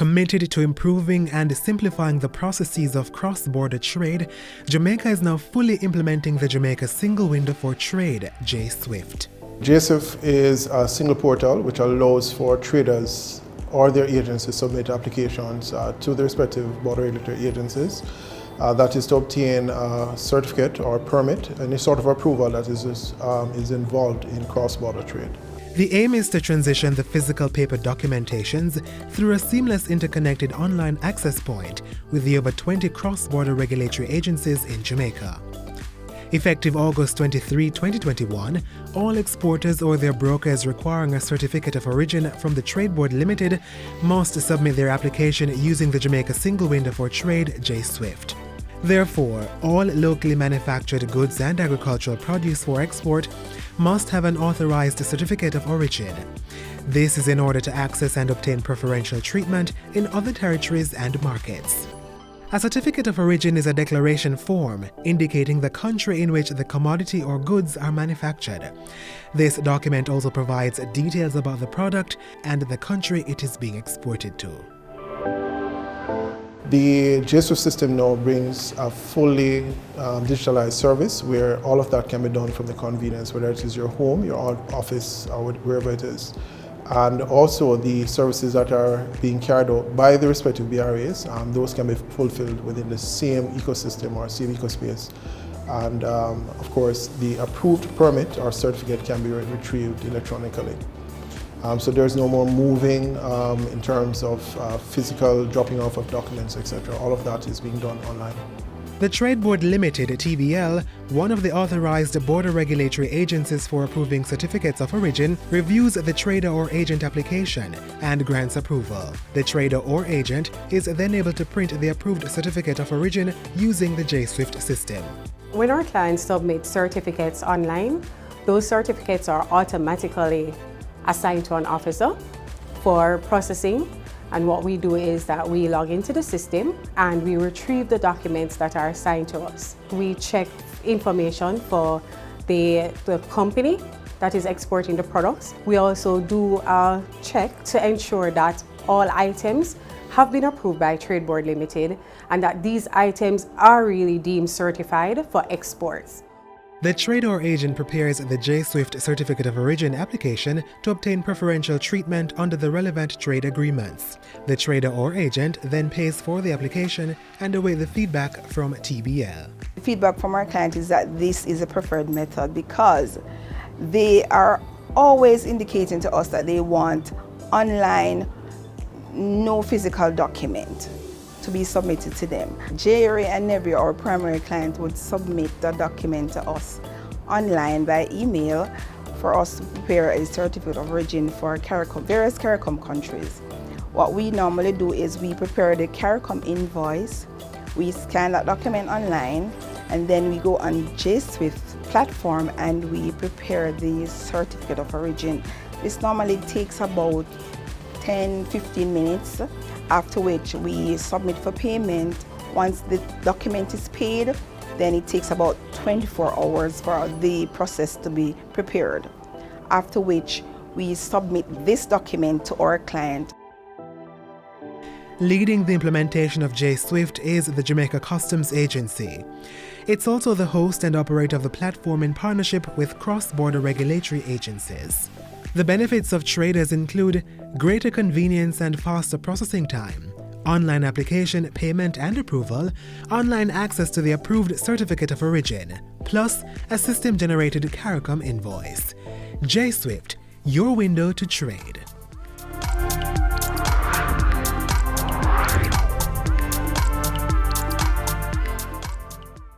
Committed to improving and simplifying the processes of cross-border trade, Jamaica is now fully implementing the Jamaica Single Window for Trade, JSWIFT. JSWIFT is a single portal which allows for traders or their agents to submit applications to the respective border regulatory agencies. That is to obtain a certificate or permit, any sort of approval that is involved in cross-border trade. The aim is to transition the physical paper documentations through a seamless interconnected online access point with the over 20 cross-border regulatory agencies in Jamaica. Effective August 23, 2021, all exporters or their brokers requiring a certificate of origin from the Trade Board Limited must submit their application using the Jamaica Single Window for Trade, JSWIFT. Therefore, all locally manufactured goods and agricultural produce for export must have an authorized certificate of origin. This is in order to access and obtain preferential treatment in other territories and markets. A certificate of origin is a declaration form indicating the country in which the commodity or goods are manufactured. This document also provides details about the product and the country it is being exported to. The JSWIFT system now brings a fully digitalized service where all of that can be done from the convenience, whether it is your home, your office, or wherever it is. And also the services that are being carried out by the respective BRAs, those can be fulfilled within the same ecosystem or same ecospace. And of course, the approved permit or certificate can be retrieved electronically. So there's no more moving in terms of physical dropping off of documents, etc. All of that is being done online. The Trade Board Limited, TBL, one of the authorized border regulatory agencies for approving certificates of origin, reviews the trader or agent application and grants approval. The trader or agent is then able to print the approved certificate of origin using the JSWIFT system. When our clients submit certificates online, those certificates are automatically assigned to an officer for processing. And what we do is that we log into the system and we retrieve the documents that are assigned to us. We check information for the company that is exporting the products. We also do a check to ensure that all items have been approved by Trade Board Limited and that these items are really deemed certified for exports. The trader or agent prepares the JSWIFT Certificate of Origin application to obtain preferential treatment under the relevant trade agreements. The trader or agent then pays for the application and await the feedback from TBL. The feedback from our client is that this is a preferred method because they are always indicating to us that they want online, no physical document to be submitted to them. JRA and Nebria, our primary client, would submit the document to us online by email for us to prepare a certificate of origin for various CARICOM countries. What we normally do is we prepare the CARICOM invoice, we scan that document online, and then we go on JSWIFT platform and we prepare the certificate of origin. This normally takes about 10-15 minutes, after which we submit for payment. Once the document is paid, then it takes about 24 hours for the process to be prepared, after which we submit this document to our client. Leading the implementation of JSWIFT is the Jamaica Customs Agency. It's also the host and operator of the platform in partnership with cross-border regulatory agencies. The benefits of traders include greater convenience and faster processing time, online application, payment and approval, online access to the approved certificate of origin, plus a system-generated CARICOM invoice. JSWIFT, your window to trade.